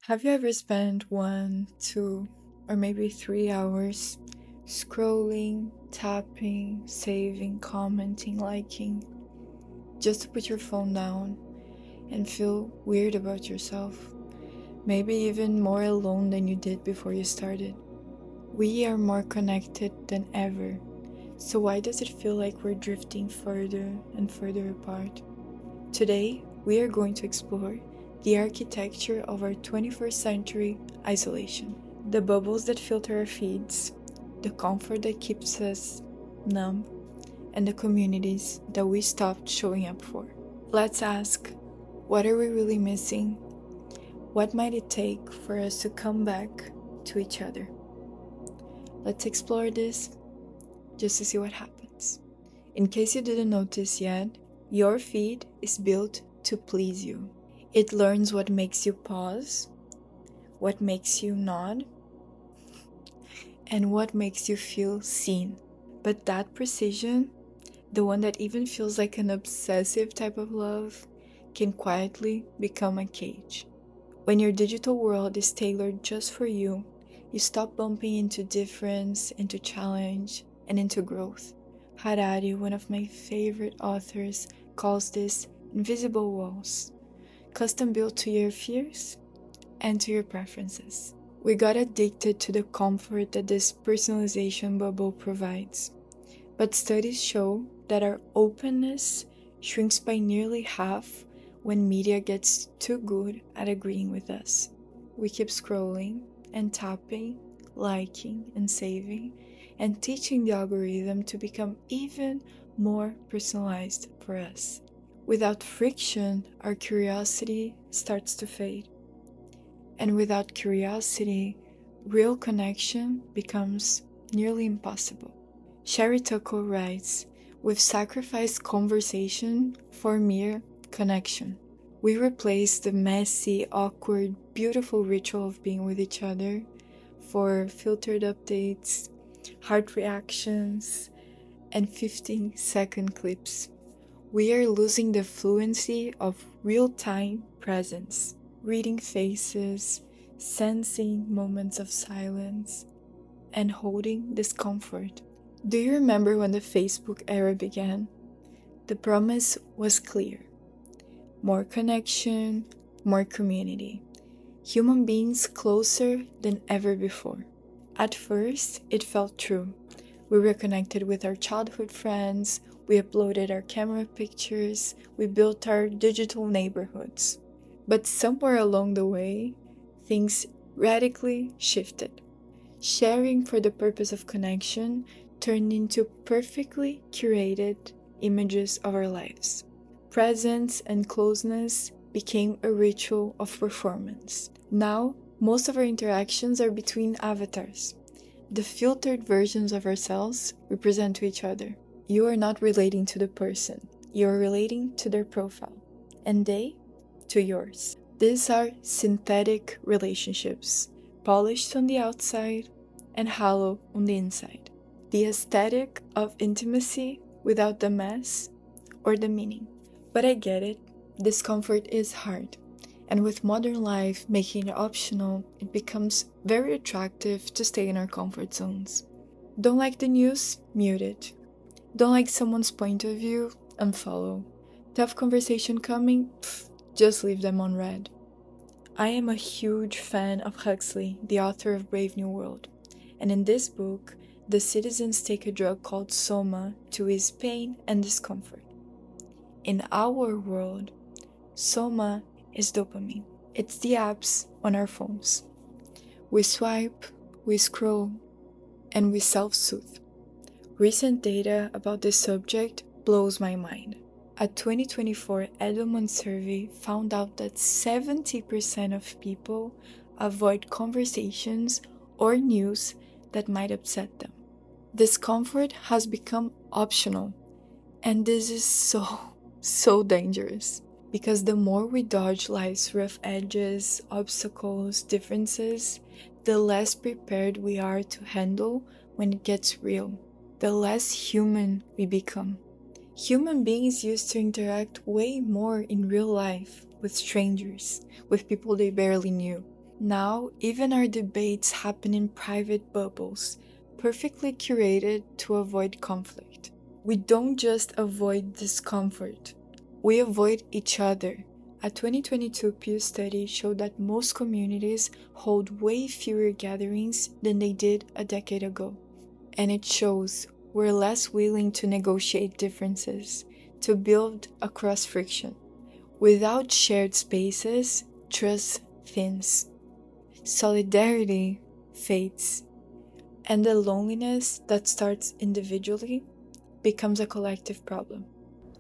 Have you ever spent 1, 2, or maybe 3 hours scrolling, tapping, saving, commenting, liking, just to put your phone down and feel weird about yourself? Maybe even more alone than you did before you started. We are more connected than ever, so why does it feel like we're drifting further and further apart? Today, we are going to explore the architecture of our 21st century isolation, the bubbles that filter our feeds, the comfort that keeps us numb, and the communities that we stopped showing up for. Let's ask, what are we really missing? What might it take for us to come back to each other? Let's explore this just to see what happens. In case you didn't notice yet, your feed is built to please you. It learns what makes you pause, what makes you nod, and what makes you feel seen. But that precision, the one that even feels like an obsessive type of love, can quietly become a cage. When your digital world is tailored just for you, you stop bumping into difference, into challenge, and into growth. Harari, one of my favorite authors, calls this invisible walls, custom built to your fears and to your preferences. We got addicted to the comfort that this personalization bubble provides, but studies show that our openness shrinks by nearly half when media gets too good at agreeing with us. We keep scrolling and tapping, liking and saving, and teaching the algorithm to become even more personalized for us. Without friction, our curiosity starts to fade. And without curiosity, real connection becomes nearly impossible. Sherry Tuckle writes, "We've sacrificed conversation for mere connection. We replace the messy, awkward, beautiful ritual of being with each other for filtered updates, heart reactions, and 15-second clips. We are losing the fluency of real-time presence, reading faces, sensing moments of silence, and holding discomfort." Do you remember when the Facebook era began? The promise was clear. More connection, more community. Human beings closer than ever before. At first, it felt true. We were connected with our childhood friends, we uploaded our camera pictures, we built our digital neighborhoods. But somewhere along the way, things radically shifted. Sharing for the purpose of connection turned into perfectly curated images of our lives. Presence and closeness became a ritual of performance. Now, most of our interactions are between avatars, the filtered versions of ourselves we present to each other. You are not relating to the person, you are relating to their profile, and they to yours. These are synthetic relationships, polished on the outside and hollow on the inside. The aesthetic of intimacy without the mess or the meaning. But I get it, discomfort is hard. And with modern life making it optional, it becomes very attractive to stay in our comfort zones. Don't like the news? Mute it. Don't like someone's point of view? Unfollow. Tough conversation coming? Just leave them on red. I am a huge fan of Huxley, the author of Brave New World. And in this book, the citizens take a drug called soma to ease pain and discomfort. In our world, soma is dopamine. It's the apps on our phones. We swipe, we scroll, and we self-soothe. Recent data about this subject blows my mind. A 2024 Edelman survey found out that 70% of people avoid conversations or news that might upset them. Discomfort has become optional, and this is so dangerous. Because the more we dodge life's rough edges, obstacles, differences, the less prepared we are to handle when it gets real. The less human we become. Human beings used to interact way more in real life with strangers, with people they barely knew. Now, even our debates happen in private bubbles, perfectly curated to avoid conflict. We don't just avoid discomfort, we avoid each other. A 2022 Pew study showed that most communities hold way fewer gatherings than they did a decade ago. And it shows we're less willing to negotiate differences, to build across friction. Without shared spaces, trust thins, solidarity fades, and the loneliness that starts individually becomes a collective problem.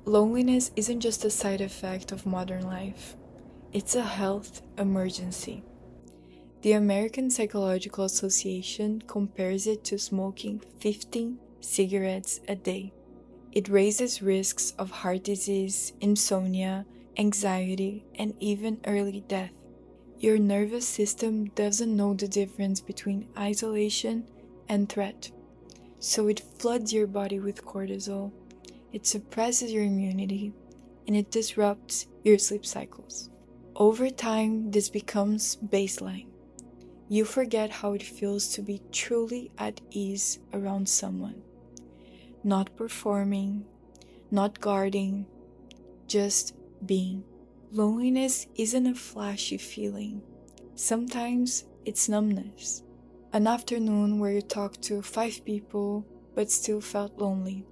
Loneliness isn't just a side effect of modern life, it's a health emergency. The American Psychological Association compares it to smoking 15 cigarettes a day. It raises risks of heart disease, insomnia, anxiety, and even early death. Your nervous system doesn't know the difference between isolation and threat, so it floods your body with cortisol. It suppresses your immunity, and it disrupts your sleep cycles. Over time, this becomes baseline. You forget how it feels to be truly at ease around someone. Not performing, not guarding, just being. Loneliness isn't a flashy feeling. Sometimes it's numbness. An afternoon where you talked to 5 people but still felt lonely.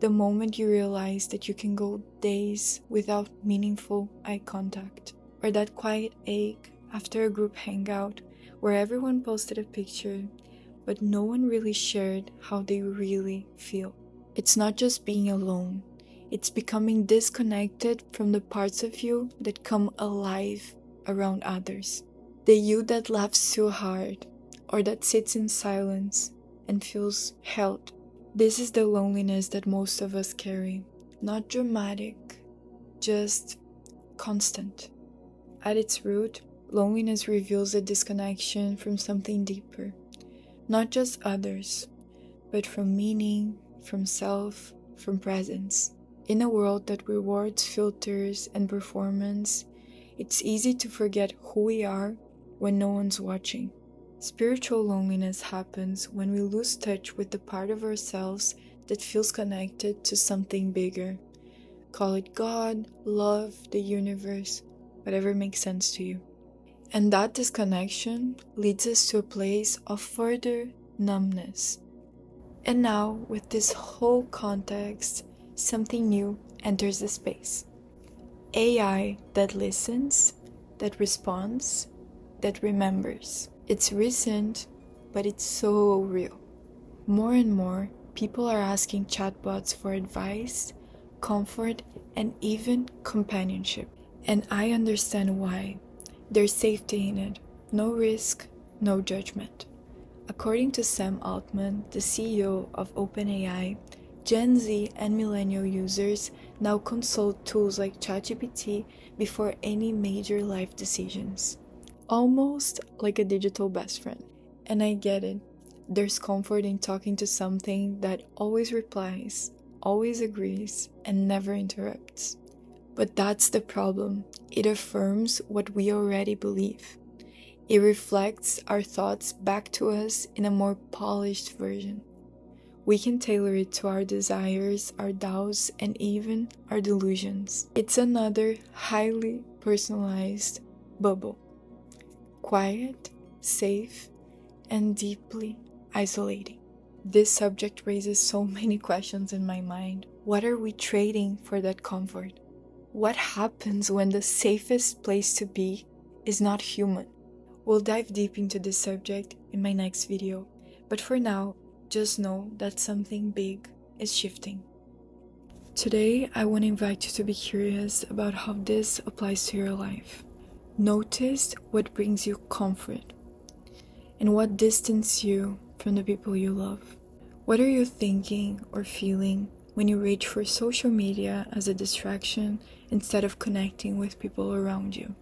The moment you realize that you can go days without meaningful eye contact. Or that quiet ache after a group hangout where everyone posted a picture but no one really shared how they really feel. It's not just being alone. It's becoming disconnected from the parts of you that come alive around others. The you that laughs too hard, or that sits in silence and feels held. This is the loneliness that most of us carry. Not dramatic, just constant. At its root, loneliness reveals a disconnection from something deeper. Not just others, but from meaning, from self, from presence. In a world that rewards filters and performance, it's easy to forget who we are when no one's watching. Spiritual loneliness happens when we lose touch with the part of ourselves that feels connected to something bigger. Call it God, love, the universe, whatever makes sense to you. And that disconnection leads us to a place of further numbness. And now, with this whole context, something new enters the space. AI that listens, that responds, that remembers. It's recent, but it's so real. More and more, people are asking chatbots for advice, comfort, and even companionship. And I understand why. There's safety in it. No risk, no judgment. According to Sam Altman, the CEO of OpenAI, Gen Z and millennial users now consult tools like ChatGPT before any major life decisions. Almost like a digital best friend. And I get it. There's comfort in talking to something that always replies, always agrees, and never interrupts. But that's the problem. It affirms what we already believe. It reflects our thoughts back to us in a more polished version. We can tailor it to our desires, our doubts, and even our delusions. It's another highly personalized bubble. Quiet, safe, and deeply isolating. This subject raises so many questions in my mind. What are we trading for that comfort? What happens when the safest place to be is not human? We'll dive deep into this subject in my next video, but for now, just know that something big is shifting. Today, I want to invite you to be curious about how this applies to your life. Notice what brings you comfort and what distances you from the people you love. What are you thinking or feeling when you reach for social media as a distraction instead of connecting with people around you?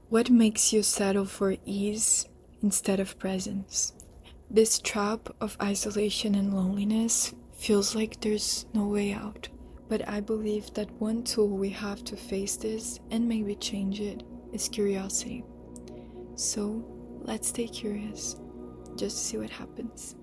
What makes you settle for ease instead of presence? This trap of isolation and loneliness feels like there's no way out. But I believe that one tool we have to face this and maybe change it is curiosity. So let's stay curious, just to see what happens.